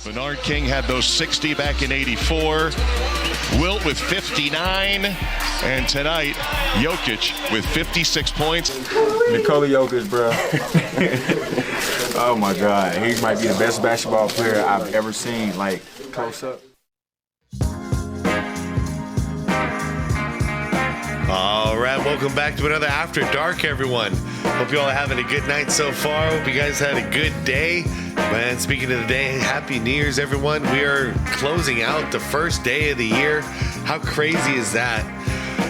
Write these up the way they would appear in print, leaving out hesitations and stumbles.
Bernard King had those 60 back in '84. Wilt with 59. And tonight, Jokic with 56 points. Nikola Jokic, bro. Oh my God. He might be the best basketball player I've ever seen, like, close up. All right, welcome back to another After Dark, everyone. Hope you all are having a good night so far. Hope you guys had a good day. Man, speaking of the day, Happy New Year's, everyone. We are closing out the first day of the year. How crazy is that?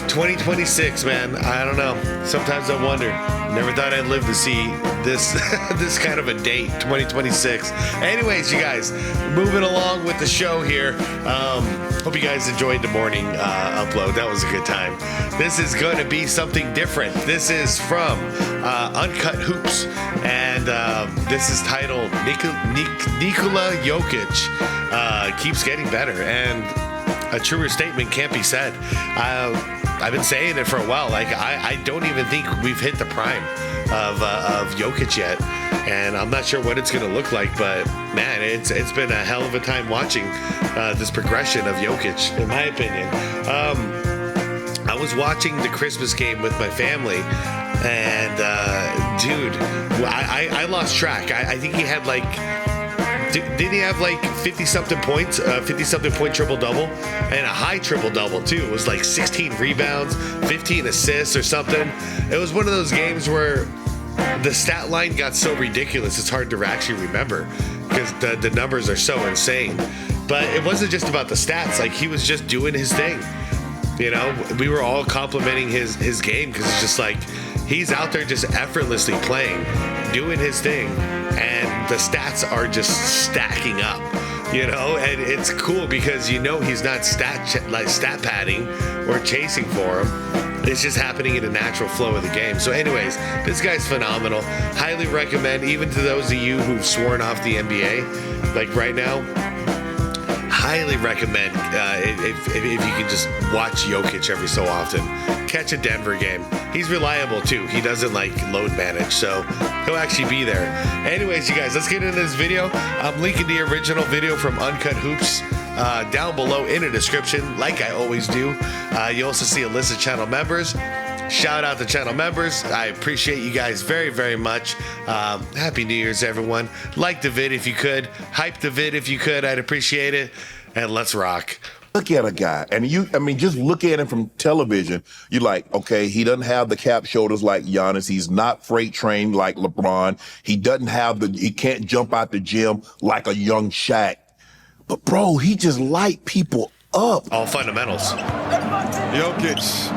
2026, man. I don't know. Sometimes I wonder. Never thought I'd live to see this this kind of a date, 2026. Anyways, you guys, moving along with the show here. Hope you guys enjoyed the morning upload. That was a good time. This is going to be something different. This is from Uncut Hoops, and this is titled Nikola Jokic keeps getting better, and a truer statement can't be said. I've been saying it for a while. Like, I don't even think we've hit the prime of Jokic yet, and I'm not sure what it's going to look like. But man, it's been a hell of a time watching this progression of Jokic, in my opinion. I was watching the Christmas game with my family, and dude, I lost track. I think he had like. Didn't he have like 50-something points, 50-something point triple-double, and a high triple-double too? It was like 16 rebounds, 15 assists or something. It was one of those games where the stat line got so ridiculous it's hard to actually remember because the numbers are so insane. But it wasn't just about the stats. Like, he was just doing his thing. You know, we were all complimenting his game because it's just like he's out there just effortlessly playing, doing his thing, and the stats are just stacking up, you know. And it's cool because you know he's not stat padding or chasing for him. It's just happening in a natural flow of the game. So anyways, this guy's phenomenal. Highly recommend, even to those of you who've sworn off the NBA, like right now. Highly recommend if you can just watch Jokic every so often. Catch a Denver game. He's reliable too. He doesn't like load manage, so he'll actually be there. Anyways, you guys, let's get into this video. I'm linking the original video from Uncut Hoops down below in the description, like I always do. You also see a list of channel members. Shout out to channel members. I appreciate you guys very, very much. Happy New Year's, everyone. Like the vid if you could. Hype the vid if you could. I'd appreciate it. And let's rock. Look at a guy, and just look at him from television. You're like, okay, he doesn't have the cap shoulders like Giannis. He's not freight trained like LeBron. He can't jump out the gym like a young Shaq. But bro, he just light people up. All fundamentals. Jokic.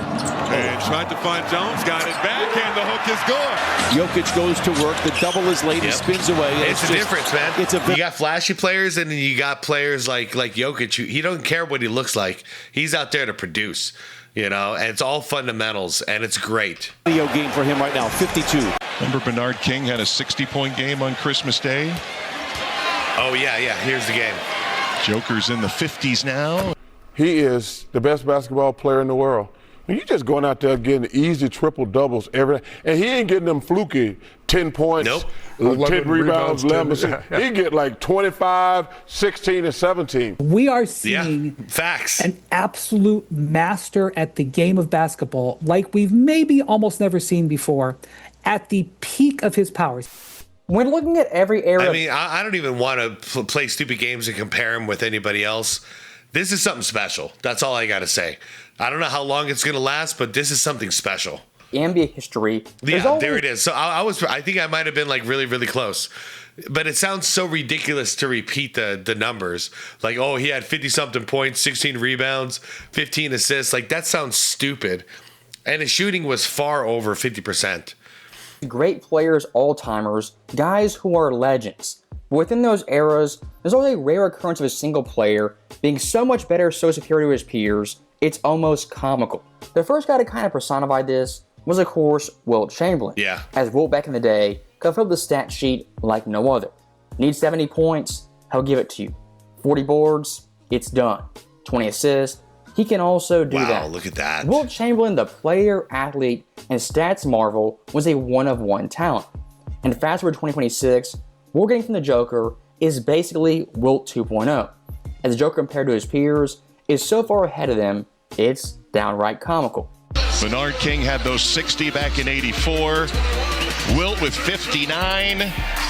And trying to find Jones, got it back, and the hook is good. Jokic goes to work, the double is late, he spins away. It's a difference, man. You got flashy players, and then you got players like Jokic. He don't care what he looks like. He's out there to produce, you know, and it's all fundamentals, and it's great. Video game for him right now, 52. Remember Bernard King had a 60-point game on Christmas Day? Oh, yeah, here's the game. Joker's in the 50s now. He is the best basketball player in the world. You just going out there getting easy triple doubles every day, and he ain't getting them fluky 10 points, nope. 10 rebounds, 11. He get like 25, 16, and 17. We are seeing facts. An absolute master at the game of basketball, like we've maybe almost never seen before, at the peak of his powers. When looking at every area, I mean, I don't even want to play stupid games and compare him with anybody else. This is something special. That's all I got to say. I don't know how long it's going to last, but this is something special. NBA history. Yeah, there it is. So I think I might have been like really, really close. But it sounds so ridiculous to repeat the numbers. Like, oh, he had 50-something points, 16 rebounds, 15 assists. Like, that sounds stupid. And his shooting was far over 50%. Great players, all-timers, guys who are legends. Within those eras, there's always a rare occurrence of a single player being so much better, so superior to his peers, it's almost comical. The first guy to kind of personify this was, of course, Wilt Chamberlain. Yeah. As Wilt back in the day could fill the stat sheet like no other. Need 70 points, he'll give it to you. 40 boards, it's done. 20 assists, he can also do that. Wow, look at that. Wilt Chamberlain, the player, athlete, and stats marvel, was a one-of-one talent. And fast forward to 2026, we're getting from the Joker is basically Wilt 2.0. As the Joker compared to his peers is so far ahead of them, it's downright comical. Bernard King had those 60 back in 84. Wilt with 59.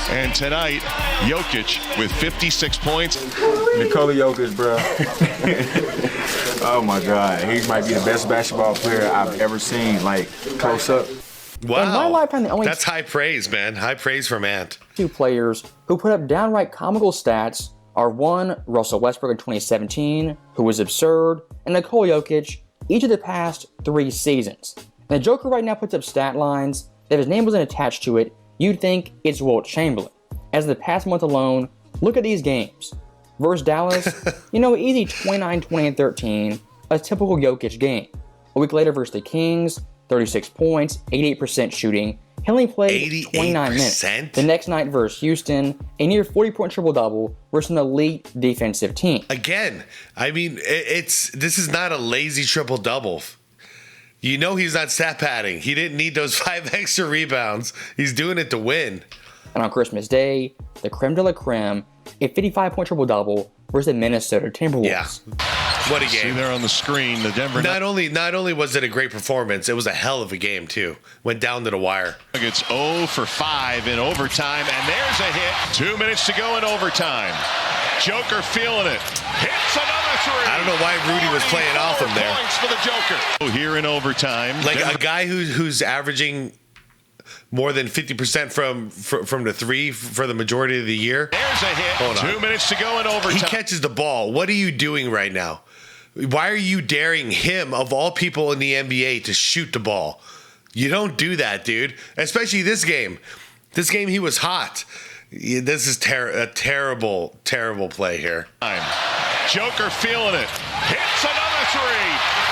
And tonight, Jokic with 56 points. Nikola Jokic, bro. Oh my God. He might be the best basketball player I've ever seen, like, close up. Wow. In my lifetime, the only That's high praise, man. High praise from Ant. two players who put up downright comical stats are one, Russell Westbrook in 2017, who was absurd, and Nikola Jokic, each of the past 3 seasons. And the Joker right now puts up stat lines that if his name wasn't attached to it, you'd think it's Wilt Chamberlain. As in the past month alone, look at these games. Versus Dallas, easy 29, 20, and 13, a typical Jokic game. A week later versus the Kings, 36 points, 88% shooting. He only played 29 minutes. The next night versus Houston, a near 40-point triple-double versus an elite defensive team. Again, I mean, this is not a lazy triple-double. You know he's not stat padding. He didn't need those 5 extra rebounds. He's doing it to win. And on Christmas Day, the creme de la creme, a 55-point triple-double versus the Minnesota Timberwolves. Yeah. What a game. See there on the screen, the Denver Not only was it a great performance, it was a hell of a game, too. Went down to the wire. Nuggets 0 for 5 in overtime, and there's a hit. 2 minutes to go in overtime. Joker feeling it. Hits another 3. I don't know why Rudy was playing off him there. Points for the Joker. Here in overtime. Like a guy who's averaging more than 50% from the 3 for the majority of the year. There's a hit. Hold on. 2 minutes to go in overtime. He catches the ball. What are you doing right now? Why are you daring him, of all people in the NBA, to shoot the ball? You don't do that, dude. Especially this game. This game, he was hot. This is a terrible, terrible play here. Joker feeling it. Hits another 3.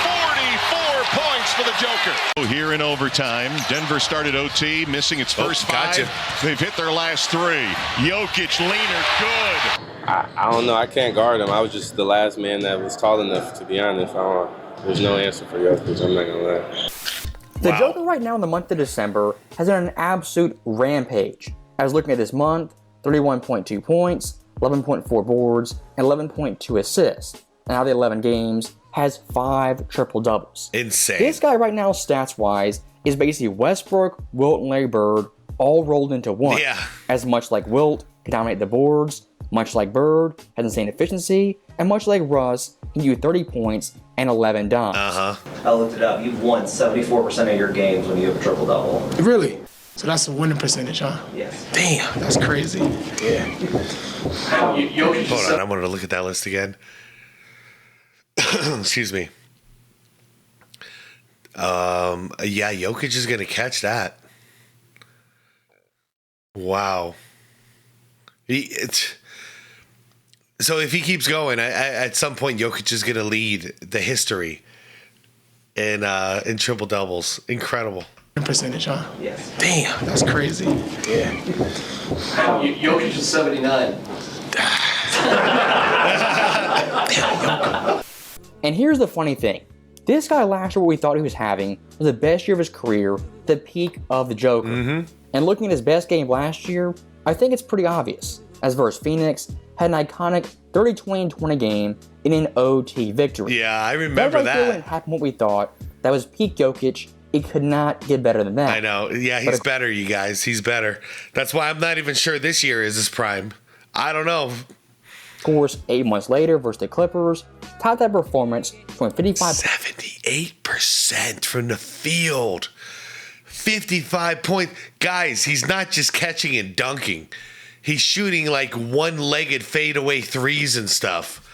44 points for the Joker. Here in overtime, Denver started OT, missing its first 5. Gotcha. They've hit their last 3. Jokic leaner, good. I don't know. I can't guard him. I was just the last man that was tall enough, to be honest. There's no answer for Jokic. I'm not going to lie. The Joker right now in the month of December has been an absolute rampage. I was looking at this month, 31.2 points, 11.4 boards, and 11.2 assists. And out of the 11 games, has 5 triple-doubles. Insane. This guy right now, stats-wise, is basically Westbrook, Wilt, and Larry Bird all rolled into one. Yeah. As much like Wilt can dominate the boards, much like Bird has insane efficiency, and much like Russ can do 30 points and 11 dimes. I looked it up. You've won 74% of your games when you have a triple-double. Really? So that's a winning percentage, huh? Yes. Damn, that's crazy. Yeah. Hold on, I wanted to look at that list again. Excuse me. Yeah, Jokic is going to catch that. Wow. So if he keeps going, at some point, Jokic is going to lead the history in triple doubles. Incredible. Percentage, huh? Yes. Damn, that's crazy. Yeah. Jokic is 79. And here's the funny thing. This guy last year, what we thought he was having, was the best year of his career, the peak of the Joker. And looking at his best game last year, I think it's pretty obvious. As versus Phoenix, had an iconic 30-20-20 game in an OT victory. Yeah, I remember that. When it happened what we thought, that was peak Jokic. It could not get better than that. I know. Yeah, he's better, you guys. He's better. That's why I'm not even sure this year is his prime. I don't know. Of course, 8 months later versus the Clippers, topped that performance from 78% from the field. 55 points. Guys, he's not just catching and dunking. He's shooting like one-legged fadeaway threes and stuff.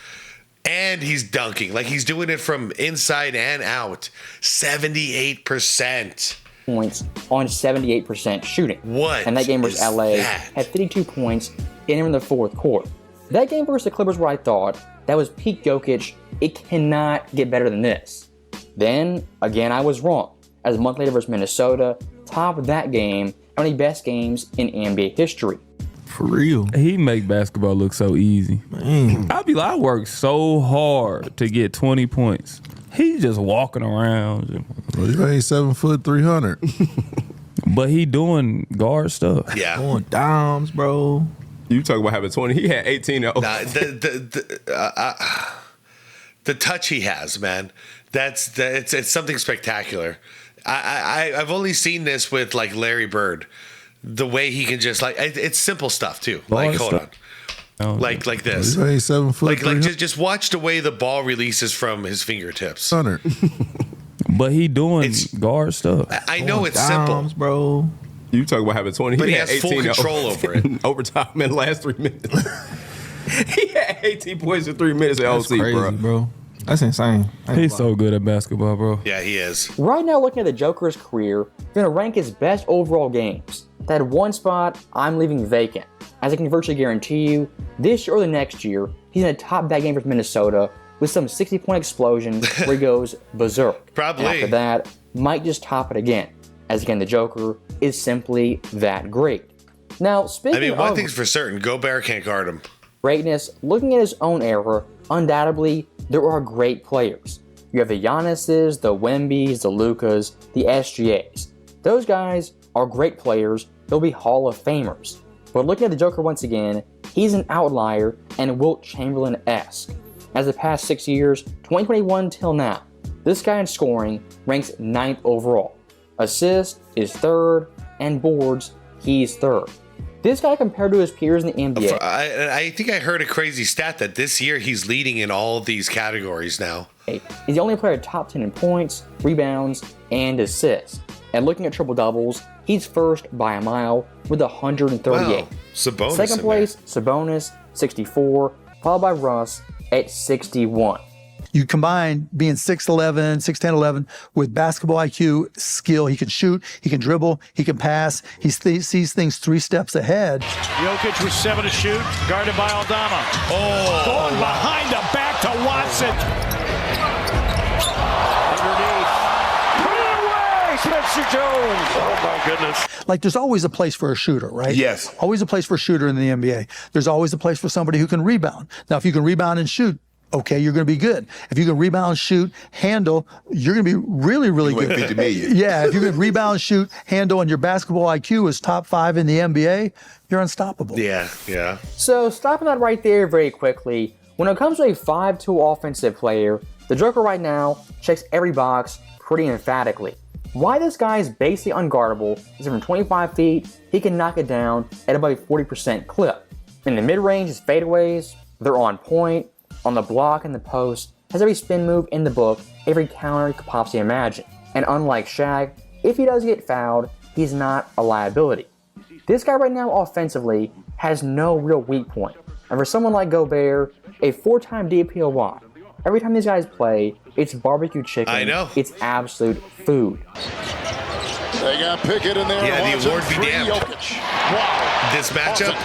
And he's dunking. Like he's doing it from inside and out. 78%. Points on 78% shooting. What? And that game versus LA that? had 52 points in the fourth quarter. That game versus the Clippers where I thought that was peak Jokic. It cannot get better than this. Then, again, I was wrong. As a month later versus Minnesota, top of that game, one of the best games in NBA history. For real. He make basketball look so easy. Man. I work so hard to get 20 points. He just walking around. Well, you ain't 7 foot 300. But he doing guard stuff. Yeah. Going dimes, bro. You talk about having 20. He had 18. Nah, the touch he has, man. It's something spectacular. I've only seen this with like Larry Bird. The way he can just like it's simple stuff too. Like hold on. Like this. He's 7 foot. Like just watch the way the ball releases from his fingertips. But he doing guard stuff. I know it's simple, bro. You talk about having 20. But he had has full 18 control over it. Overtime in the last 3 minutes. He had 18 points in 3 minutes at That's OC, crazy, bro. That's insane. He's so good at basketball, bro. Yeah, he is. Right now, looking at the Joker's career, I'm going to rank his best overall games. That one spot I'm leaving vacant, as I can virtually guarantee you, this year or the next year, he's going to top that game for Minnesota with some 60-point explosion where he goes berserk. Probably. And after that, might just top it again, as again, the Joker is simply that great. Now, speaking of... one thing's for certain, Gobert can't guard him. Greatness, looking at his own era, undoubtedly, there are great players. You have the Giannis's, the Wembys, the Lukas, the SGAs. Those guys are great players. They'll be Hall of Famers. But looking at the Joker once again, he's an outlier and Wilt Chamberlain-esque. As the past 6 years, 2021 till now, this guy in scoring ranks 9th overall. Assists is 3rd, and boards, he's 3rd. This guy compared to his peers in the NBA. I think I heard a crazy stat that this year he's leading in all of these categories now. He's the only player top 10 in points, rebounds, and assists. And looking at triple doubles, he's first by a mile with 138. Wow. Sabonis Second place, Sabonis, 64, followed by Russ at 61. You combine being 6'11", 6'10", 11 with basketball IQ, skill. He can shoot, he can dribble, he can pass. He sees things 3 steps ahead. Jokic with 7 to shoot, guarded by Aldama. Going behind the back to Watson. Underneath. Put it away, Spencer Jones. Oh, my goodness. Like, there's always a place for a shooter, right? Yes. Always a place for a shooter in the NBA. There's always a place for somebody who can rebound. Now, if you can rebound and shoot, okay, you're going to be good. If you can rebound, shoot, handle, you're going to be really, really You win good. 50 million. Yeah, if you can rebound, shoot, handle, and your basketball IQ is top 5 in the NBA, you're unstoppable. Yeah. So stopping that right there very quickly, when it comes to a 5'2" offensive player, the Joker right now checks every box pretty emphatically. Why this guy is basically unguardable is from 25 feet, he can knock it down at about a 40% clip. In the mid-range, his fadeaways, they're on point. On the block and the post, has every spin move in the book, every counter you could possibly imagine. And unlike Shaq, if he does get fouled, he's not a liability. This guy right now offensively has no real weak point. And for someone like Gobert, a 4-time DPOY, every time these guys play, it's barbecue chicken. I know. It's absolute food. They got Pickett in there. Yeah, the award be damned. Jokic. Wow. This matchup,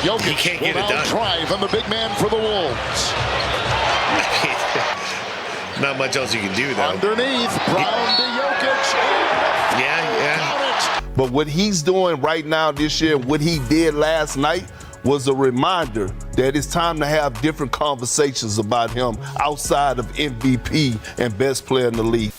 Jokic he can't get will it now done. drive on the big man for the Wolves. Not much else you can do, though. Underneath, Brown to Jokic. Yeah. But what he's doing right now this year, what he did last night, was a reminder that it's time to have different conversations about him outside of MVP and best player in the league.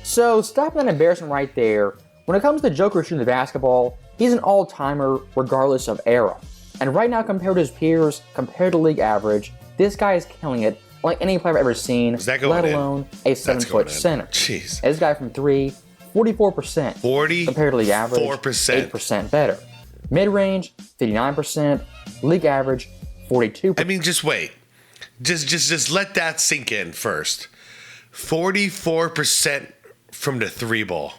So stopping that embarrassment right there, when it comes to Joker shooting the basketball, he's an all-timer regardless of era. And right now, compared to his peers, compared to league average, this guy is killing it like any player I've ever seen, let alone a 7-foot center. Jeez. This guy from 3, 44%. 40? Compared to league average, 4%. 8% better. Mid-range, 59%. League average, 42%. I mean, just wait. Just let that sink in first. 44% from the 3 ball.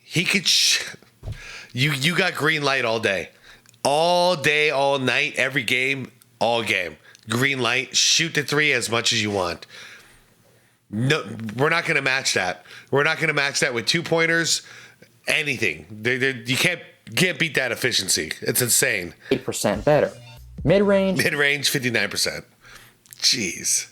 He could... You got green light all day. All day, all night, every game, all game. Green light, shoot the 3 as much as you want. No, we're not going to match that. We're not going to match that with 2-pointers, anything. You can't beat that efficiency. It's insane. 8% better. Mid-range, 59%. Jeez.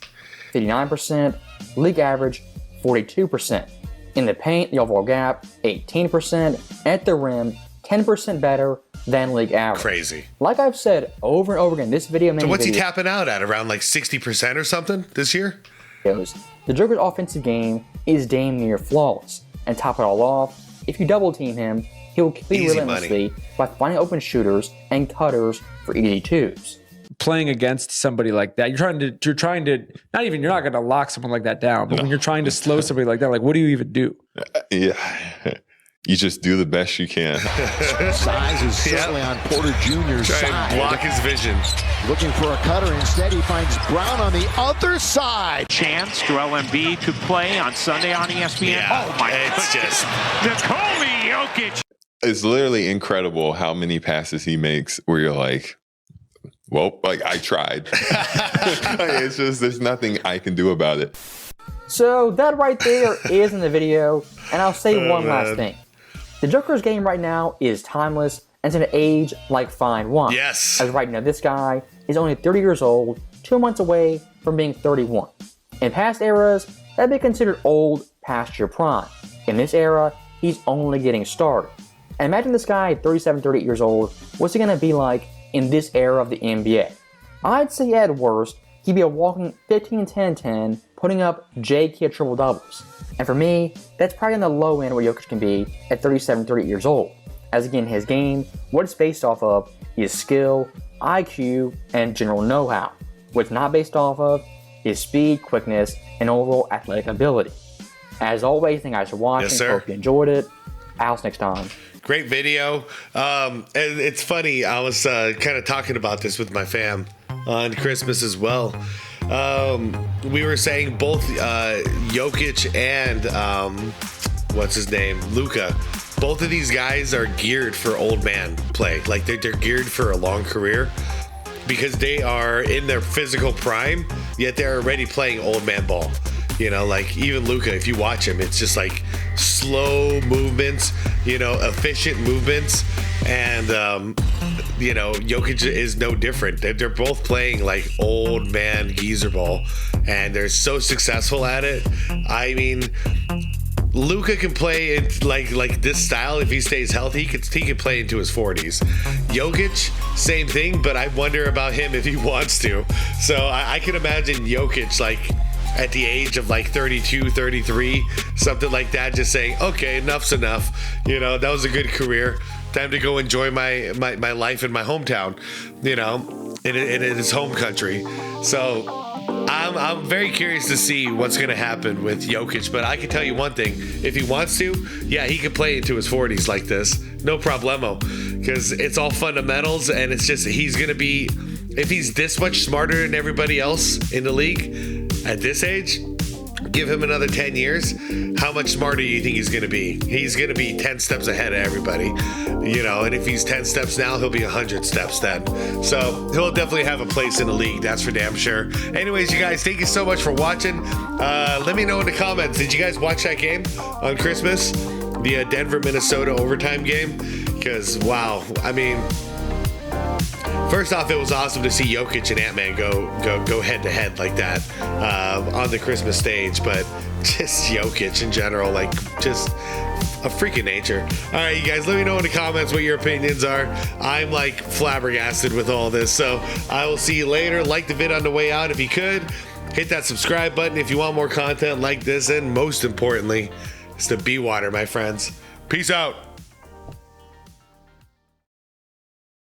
59%. League average, 42%. In the paint, the overall gap, 18%. At the rim, 10% better than league average. Crazy. Like I've said over and over again, this video... So what's he tapping out at? Around like 60% or something this year? The Joker's offensive game is damn near flawless. And top it all off, if you double team him, he will compete Easy relentlessly by finding open shooters and cutters for easy twos. Playing against somebody like that, you're trying to you're not going to lock someone like that down, but when you're trying to slow somebody like that, like what do you even do? Yeah. You just do the best you can. Size is certainly on Porter Jr.'s Try side. to block his vision. Looking for a cutter. Instead, he finds Brown on the other side. Chance, Joel Embiid could play on Sunday on ESPN. Yeah, Oh my it's just Nikola Jokic. It's literally incredible how many passes he makes where you're like, well, like I tried. It's just, there's nothing I can do about it. So that right there is in the video, and I'll say one last thing. The Joker's game right now is timeless and it's going to age like fine wine. Yes. As right now, this guy is only 30 years old, 2 months away from being 31. In past eras, that'd be considered old past your prime. In this era, he's only getting started. And imagine this guy at 37, 38 years old, what's he going to be like in this era of the NBA? I'd say at worst, he'd be a walking 15-10-10, putting up JK triple doubles. And for me, that's probably on the low end where Jokic can be at 37, 38 years old. As again, his game, what it's based off of is skill, IQ, and general know-how. What's not based off of is speed, quickness, and overall athletic ability. As always, thank you guys for watching. Yes, sir. Hope you enjoyed it. Alex next time. Great video. And it's funny, I was kind of talking about this with my fam on Christmas as well. We were saying both Jokic and what's his name, Luka, both of these guys are geared for old man play. Like they're geared for a long career because they are in their physical prime, yet they're already playing old man ball. You know, like even Luka, if you watch him, it's just like slow movements, you know, efficient movements. And, you know, Jokic is no different. They're both playing like old man geezer ball, and they're so successful at it. I mean, Luka can play in like this style if he stays healthy. He can play into his 40s. Jokic, same thing, but I wonder about him if he wants to. So I can imagine Jokic like at the age of like 32, 33, something like that, just saying, okay, enough's enough. You know, that was a good career. Time to go enjoy my life in my hometown, you know, in his home country. So I'm very curious to see what's going to happen with Jokic, but I can tell you one thing. If he wants to, yeah, he could play into his 40s like this. No problemo, because it's all fundamentals, and it's just he's going to be, if he's this much smarter than everybody else in the league at this age, give him another 10 years. How much smarter do you think he's going to be? He's going to be 10 steps ahead of everybody, you know, and if he's 10 steps now, he'll be 100 steps then. So he'll definitely have a place in the league. That's for damn sure. Anyways, you guys, thank you so much for watching. Let me know in the comments. Did you guys watch that game on Christmas? The Denver-Minnesota overtime game? Because, wow, I mean, first off, it was awesome to see Jokic and Ant-Man go head-to-head like that on the Christmas stage, but just Jokic in general, like, just a freak of nature. All right, you guys, let me know in the comments what your opinions are. I'm, like, flabbergasted with all this, so I will see you later. Like the vid on the way out if you could. Hit that subscribe button if you want more content like this, and most importantly, it's the B-Water, my friends. Peace out.